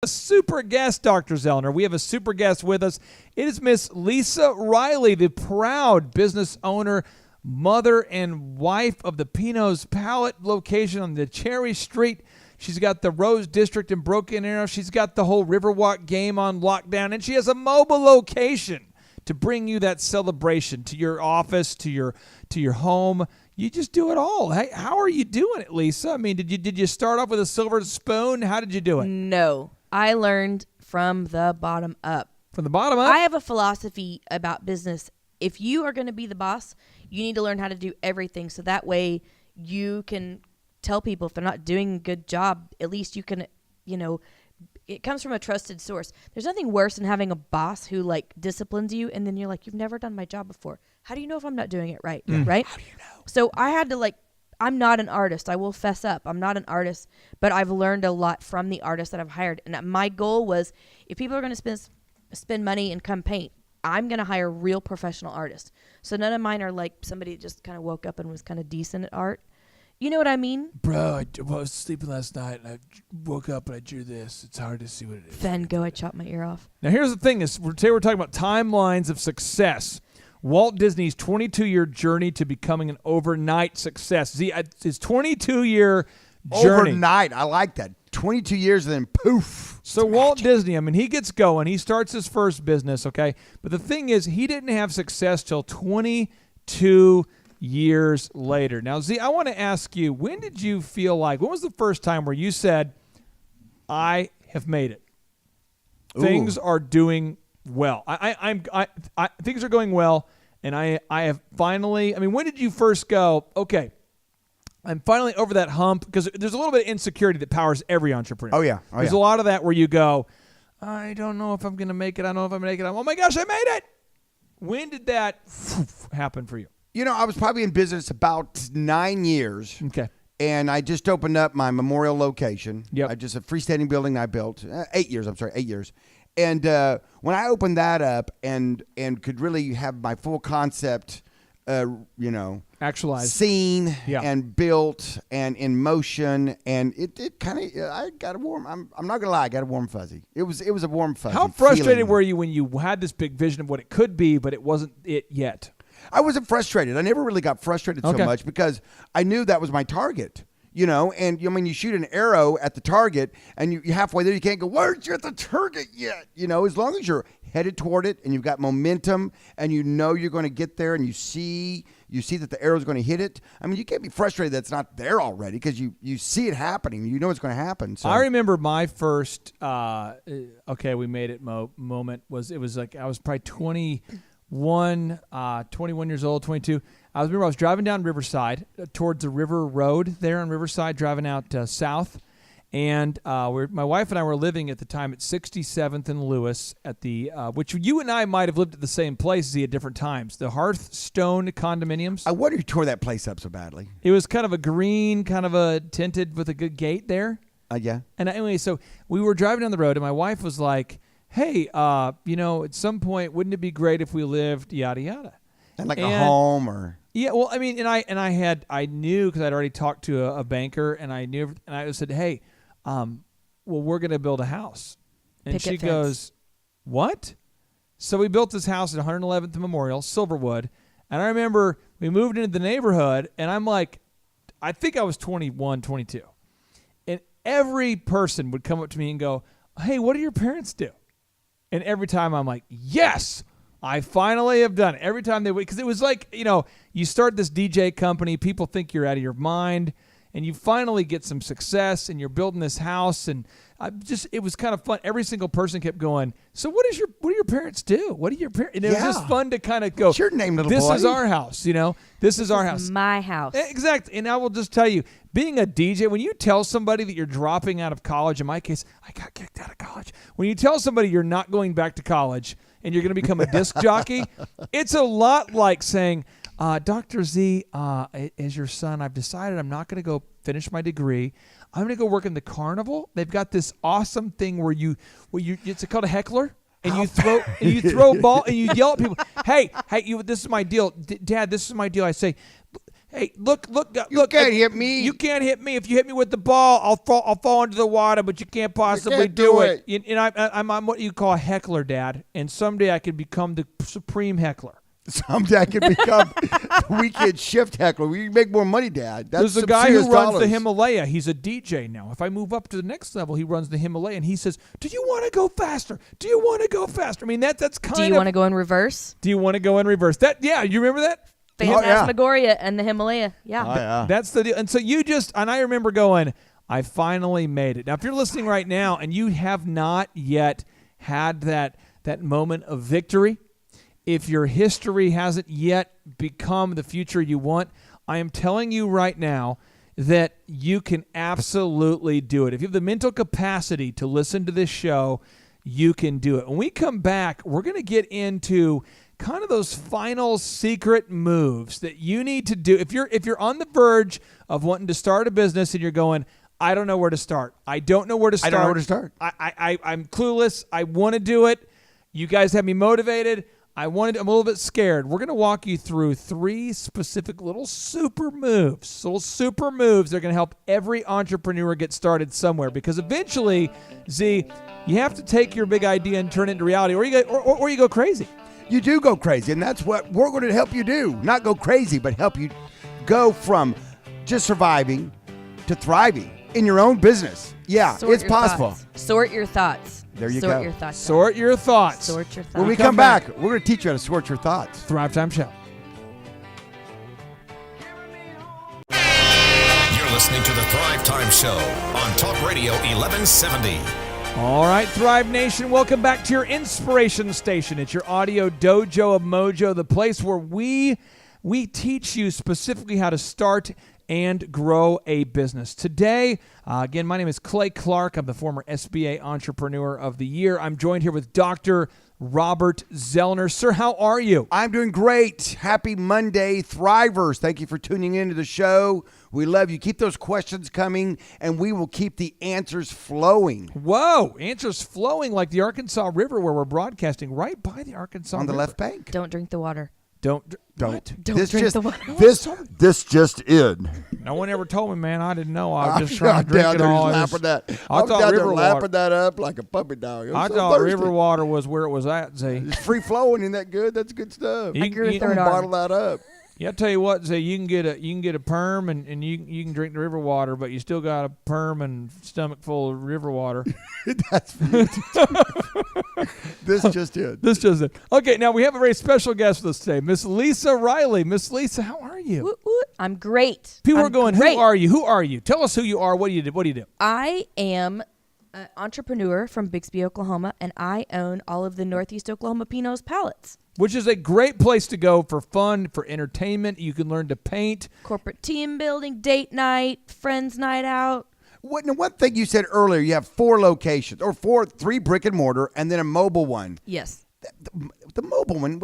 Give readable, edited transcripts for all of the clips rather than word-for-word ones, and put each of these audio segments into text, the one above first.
A super guest, Dr. Zellner. We have a super guest with us. It is Miss Lisa Riley, the proud business owner, mother, and wife of the Pino's Palette location on the Cherry Street. She's got the Rose District in Broken Arrow. She's got the whole Riverwalk game on lockdown, and she has a mobile location to bring you that celebration to your office, to your home. You just do it all. Hey, how are you doing it, Lisa? I mean, did you start off with a silver spoon? How did you do it? No. I learned from the bottom up. From the bottom up? I have a philosophy about business. If you are going to be the boss, you need to learn how to do everything. So that way you can tell people if they're not doing a good job, at least you can, it comes from a trusted source. There's nothing worse than having a boss who disciplines you and then you're like, you've never done my job before. How do you know if I'm not doing it right? Right? How do you know? So I had to I'm not an artist. I will fess up. I'm not an artist, but I've learned a lot from the artists that I've hired. And my goal was, if people are going to spend money and come paint, I'm going to hire real professional artists. So none of mine are like somebody that just kind of woke up and was kind of decent at art. You know what I mean? Bro, I was sleeping last night and I woke up and I drew this. It's hard to see what it is. Van Gogh, I chopped my ear off. Now here's the thing: today we're talking about timelines of success. Walt Disney's 22-year journey to becoming an overnight success. See, his 22-year journey. Overnight. I like that. 22 years and then poof. So Walt Disney, I mean, he gets going. He starts his first business, okay? But the thing is, he didn't have success till 22 years later. Now, Z, I want to ask you, when did you feel when was the first time where you said, I have made it? Things are doing well. Things are going well, and I have finally. I mean, when did you first go? Okay, I'm finally over that hump, because there's a little bit of insecurity that powers every entrepreneur. Oh yeah, there's a lot of that where you go, I don't know if I'm going to make it. I don't know if I'm going to make it. Oh my gosh, I made it! When did that happen for you? I was probably in business about 9 years. Okay. And I just opened up my memorial location. Yep. Just a freestanding building I built. 8 years. I'm sorry, 8 years. And when I opened that up and could really have my full concept, Actualized, seen and built and in motion, and it kind of, I got a warm. I'm not gonna lie, I got a warm fuzzy. It was a warm fuzzy. How frustrated feeling. were you when you had this big vision of what it could be, but it wasn't it yet? I wasn't frustrated. I never really got frustrated so much because I knew that was my target. And you shoot an arrow at the target, and you halfway there, you can't go, where's you at the target yet? As long as you're headed toward it and you've got momentum and you're going to get there and you see that the arrow is going to hit it. I mean, you can't be frustrated that it's not there already, because you see it happening. You know it's going to happen. So I remember my first, we made it moment was I was probably 21 years old, 22. I was driving down Riverside towards the River Road there on Riverside, driving out south. And my wife and I were living at the time at 67th and Lewis at the, which you and I might have lived at the same place at different times, the Hearthstone condominiums. I wonder who tore that place up so badly. It was kind of a green, kind of a tinted with a good gate there. Yeah. And anyway, so we were driving down the road and my wife was like, hey, at some point, wouldn't it be great if we lived yada yada? And a home or... Yeah, well, I mean, I knew, because I'd already talked to a banker, and I knew, and I said, hey, we're going to build a house. And she goes, what? So we built this house at 111th Memorial, Silverwood, and I remember we moved into the neighborhood, and I'm like, I think I was 21, 22. And every person would come up to me and go, hey, what do your parents do? And every time I'm like, yes, I finally have done it. Every time they would, because it was you start this DJ company, people think you're out of your mind, and you finally get some success, and you're building this house, and it was kind of fun. Every single person kept going, so what do your parents do? What do your parents? And it was just fun to kind of go, what's your name, little boy? This is our house, this is our house. My house. Exactly. And I will just tell you, being a DJ, when you tell somebody that you're dropping out of college, in my case, I got kicked out of college. When you tell somebody you're not going back to college and you're going to become a disc jockey, it's a lot like saying, Dr. Z, as your son, I've decided I'm not going to go finish my degree. I'm going to go work in the carnival. They've got this awesome thing where it's called a heckler. And you throw a ball and you yell at people, hey, this is my deal. Dad, this is my deal. I say, Hey, look! You can't hit me. You can't hit me. If you hit me with the ball, I'll fall into the water. But you can't possibly can't do it. I'm what you call a heckler, Dad. And someday I could become the supreme heckler. Someday I could become the weekend shift heckler. We make more money, Dad. There's a guy who runs the Himalaya. He's a DJ now. If I move up to the next level, he runs the Himalaya, and he says, "Do you want to go faster? Do you want to go faster?" I mean, that's kind of. Do you want to go in reverse? Do you want to go in reverse? Yeah, you remember that? Phantasmagoria and the Himalaya. Yeah. Oh, yeah. That's the deal. And so and I remember going, I finally made it. Now, if you're listening right now and you have not yet had that moment of victory, if your history hasn't yet become the future you want, I am telling you right now that you can absolutely do it. If you have the mental capacity to listen to this show, you can do it. When we come back, we're going to get into kind of those final secret moves that you need to do. If you're on the verge of wanting to start a business and you're going, I don't know where to start. I don't know where to start. I don't know where to start. I'm clueless. I want to do it. You guys have me motivated. I'm a little bit scared. We're going to walk you through 3 specific little super moves. They're going to help every entrepreneur get started somewhere, because eventually, Z, you have to take your big idea and turn it into reality, or you go crazy. You do go crazy, and that's what we're going to help you do. Not go crazy, but help you go from just surviving to thriving in your own business. Yeah, it's possible. Sort your thoughts. There you go. Sort your thoughts. Sort your thoughts. Sort your thoughts. When we come back, we're going to teach you how to sort your thoughts. Thrive Time Show. You're listening to the Thrive Time Show on Talk Radio 1170. All right, Thrive Nation, welcome back to your inspiration station. It's your audio dojo of mojo, the place where we teach you specifically how to start and grow a business. Today, again, my name is Clay Clark. I'm the former SBA Entrepreneur of the Year. I'm joined here with Dr. Robert Zoellner. Sir, how are you? I'm doing great. Happy Monday, Thrivers. Thank you for tuning into the show. We love you. Keep those questions coming, and we will keep the answers flowing. Whoa, answers flowing like the Arkansas River, where we're broadcasting right by the Arkansas River. On the left bank. Don't drink the water. Don't. Don't this drink just, the water. This just in. No one ever told me, man. I didn't know. I was just I'm trying to drink down it there all. lapping that. I I'm thought down river there water. lapping that up like a puppy dog. I so thought thirsty. river water was where it was at, Z. It's free flowing. Isn't that good? That's good stuff. You- I grew a you- third Bottle arm. that up. Yeah, I tell you what, Zay, you can get a perm and you can drink the river water, but you still got a perm and stomach full of river water. That's for you to This just in. This just it. Okay, now we have a very special guest with us today, Miss Lisa Riley. Miss Lisa, how are you? Woot, woot. I'm great. People I'm are going, great. who are you? Who are you? Tell us who you are. What do you do? What do you do? I am an entrepreneur from Bixby, Oklahoma, and I own all of the Northeast Oklahoma Pinos pallets. Which is a great place to go for fun, for entertainment. You can learn to paint. Corporate team building, date night, friends night out. One thing you said earlier, you have 4 locations, or 3 brick and mortar, and then a mobile one. Yes. The mobile one,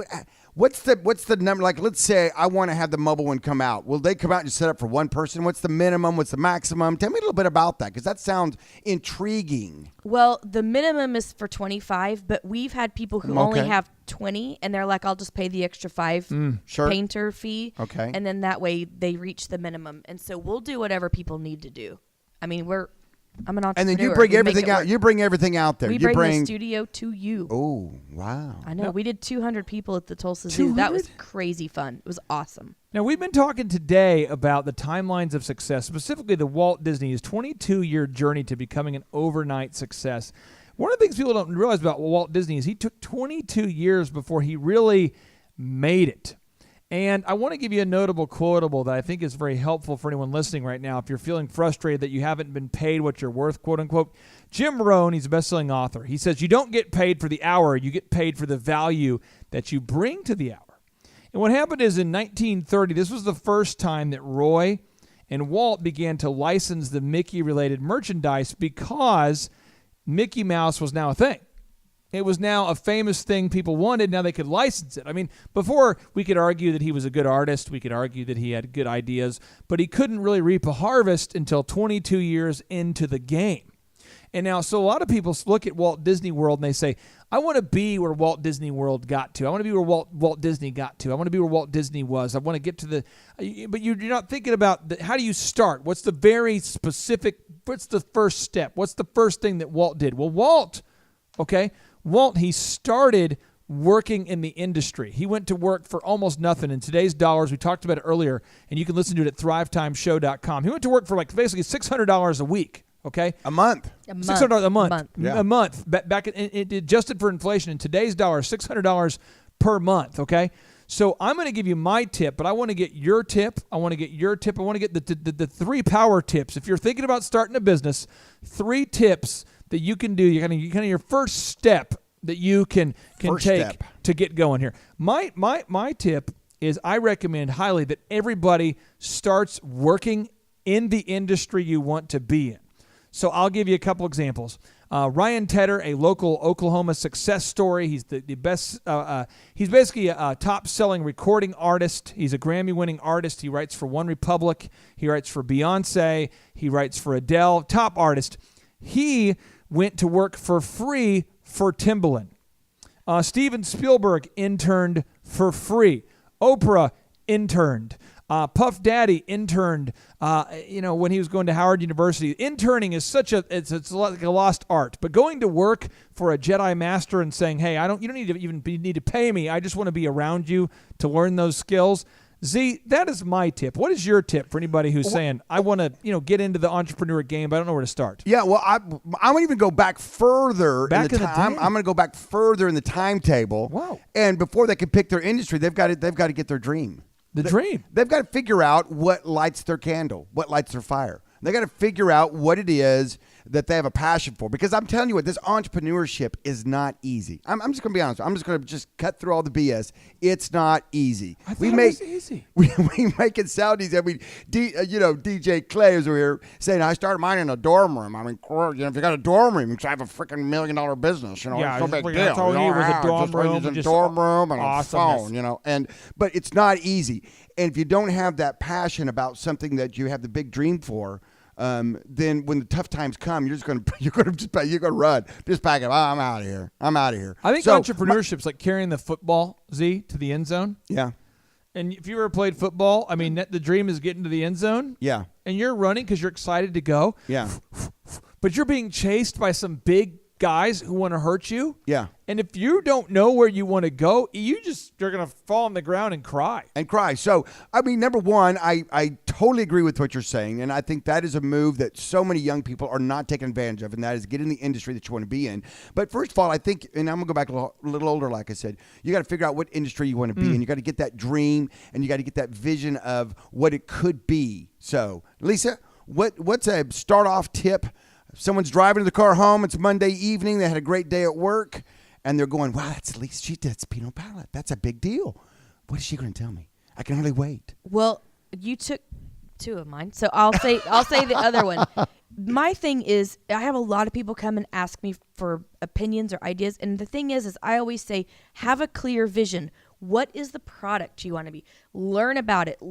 what's the number? Like, let's say I want to have the mobile one come out. Will they come out and set up for one person? What's the minimum? What's the maximum? Tell me a little bit about that, because that sounds intriguing. Well, the minimum is for 25, but we've had people who only Okay. have 20, and they're like, I'll just pay the extra 5 Sure. painter fee. Okay. And then that way they reach the minimum. And so we'll do whatever people need to do. I mean, I'm an entrepreneur. And then you bring We make everything it out. work. You bring everything out there. We you bring the studio to you. Oh, wow. I know. We did 200 people at the Tulsa Zoo. That was crazy fun. It was awesome. Now, we've been talking today about the timelines of success, specifically the Walt Disney's 22-year journey to becoming an overnight success. One of the things people don't realize about Walt Disney is he took 22 years before he really made it. And I want to give you a notable quotable that I think is very helpful for anyone listening right now. If you're feeling frustrated that you haven't been paid what you're worth, quote unquote, Jim Rohn, he's a best-selling author. He says, you don't get paid for the hour, you get paid for the value that you bring to the hour. And what happened is in 1930, this was the first time that Roy and Walt began to license the Mickey-related merchandise because Mickey Mouse was now a thing. It was now a famous thing people wanted. Now they could license it. I mean, before we could argue that he was a good artist. We could argue that he had good ideas. But he couldn't really reap a harvest until 22 years into the game. And now, so a lot of people look at Walt Disney World and they say, I want to be where Walt Disney World got to. I want to be where Walt Disney got to. I want to be where Walt Disney was. I want to get to the, but you're not thinking about how do you start? What's the very specific, what's the first step? What's the first thing that Walt did? Well, Walt, he started working in the industry. He went to work for almost nothing. In today's dollars, we talked about it earlier, and you can listen to it at thrivetimeshow.com. He went to work for like basically $600 a week. Okay, a month. $600 a month. Yeah. A month. Back it adjusted for inflation in today's dollars, $600 per month. Okay, so I'm going to give you my tip, but I want to get your tip. I want to get the 3 power tips. If you're thinking about starting a business, 3 tips that you can do. You're kind of your first step that you can take to get going here. My tip is I recommend highly that everybody starts working in the industry you want to be in. So I'll give you a couple examples. Ryan Tedder, a local Oklahoma success story. He's the best. He's basically a top-selling recording artist. He's a Grammy-winning artist. He writes for OneRepublic. He writes for Beyonce. He writes for Adele. Top artist. He went to work for free for Timbaland. Steven Spielberg interned for free. Oprah interned. Puff Daddy interned, when he was going to Howard University. Interning is it's like a lost art. But going to work for a Jedi Master and saying, hey, you don't need to pay me. I just want to be around you to learn those skills. Z, that is my tip. What is your tip for anybody who's saying, I want to, get into the entrepreneur game, but I don't know where to start? Yeah, well, I'm going to even go back further. I'm going to go back further in the timetable. Wow. And before they can pick their industry, they've got to get their dream. Dream. They've got to figure out what lights their candle, what lights their fire. They got to figure out what it is that they have a passion for. Because I'm telling you what, this entrepreneurship is not easy. I'm just going to be honest. I'm just going to cut through all the BS. It's not easy. I thought it was easy. We make it sound easy. I mean, DJ Clay is over here saying, I started mine in a dorm room. I mean, if you got a dorm room, you should have a freaking $1 million business. Yeah, it's no big that's deal. all you was a dorm room. Just a dorm room and awesomeness. a phone, But it's not easy. And if you don't have that passion about something that you have the big dream for, then when the tough times come, you're going to run. Just pack it. I'm out of here. I think entrepreneurship's like carrying the football, Z, to the end zone. Yeah. And if you ever played football, I mean, the dream is getting to the end zone. Yeah. And you're running because you're excited to go. Yeah. But you're being chased by some big guys who want to hurt you. Yeah. And if you don't know where you want to go, you're going to fall on the ground and cry. So, I mean, number one, I totally agree with what you're saying. And I think that is a move that so many young people are not taking advantage of. And that is get in the industry that you want to be in. But first of all, I think, and I'm going to go back a little older, like I said, you got to figure out what industry you want to be in. You got to get that dream and you got to get that vision of what it could be. So, Lisa, what's a start off tip? Someone's driving the car home. It's Monday evening. They had a great day at work. And they're going, wow, that's at least she did Pinot Palette. That's a big deal. What is she going to tell me? I can hardly wait. Well, you took 2 of mine. So I'll say the other one. My thing is I have a lot of people come and ask me for opinions or ideas. And the thing is I always say, have a clear vision. What is the product you want to be? Learn about it.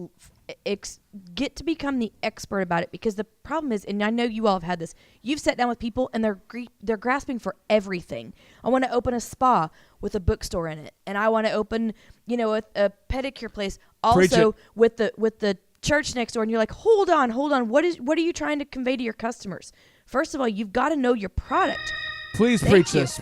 Get to become the expert about it, because the problem is, and I know you all have had this, you've sat down with people and they're grasping for everything. I want to open a spa with a bookstore in it, and I want to open, a pedicure place also with the church next door, and you're like, hold on, what are you trying to convey to your customers? First of all, you've got to know your product. Please preach this.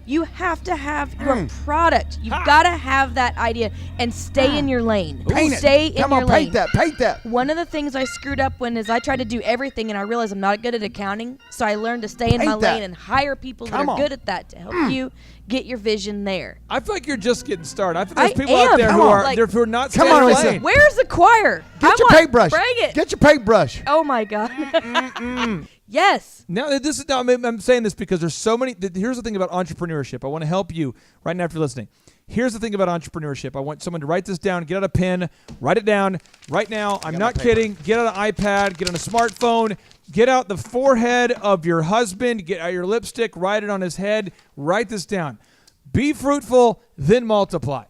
You have to have your product. You've got to have that idea and stay in your lane. Paint that. One of the things I screwed up is I tried to do everything, and I realized I'm not good at accounting. So I learned to stay in my lane and hire people that are good at that to help you get your vision there. I feel like you're just getting started. I think there's people out there who are not staying in the lane. Where's the choir? Get your paintbrush. Bring it. Get your paintbrush. Oh my God. Yes. Now, I'm saying this because there's so many. Here's the thing about entrepreneurship. I want to help you right now if you're listening. Here's the thing about entrepreneurship. I want someone to write this down, get out a pen, write it down right now. I'm not kidding. Get out an iPad, get on a smartphone, get out the forehead of your husband, get out your lipstick, write it on his head. Write this down. Be fruitful, then multiply.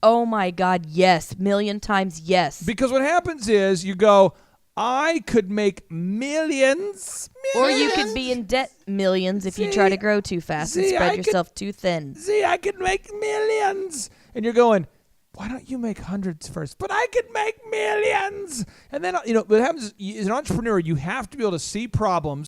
Oh my God, yes. 1,000,000 times yes. Because what happens is you go, I could make millions. Or you could be in debt millions if you try to grow too fast and spread yourself too thin. See, I could make millions. And you're going, why don't you make hundreds first? But I could make millions. And then, what happens is, as an entrepreneur, you have to be able to see problems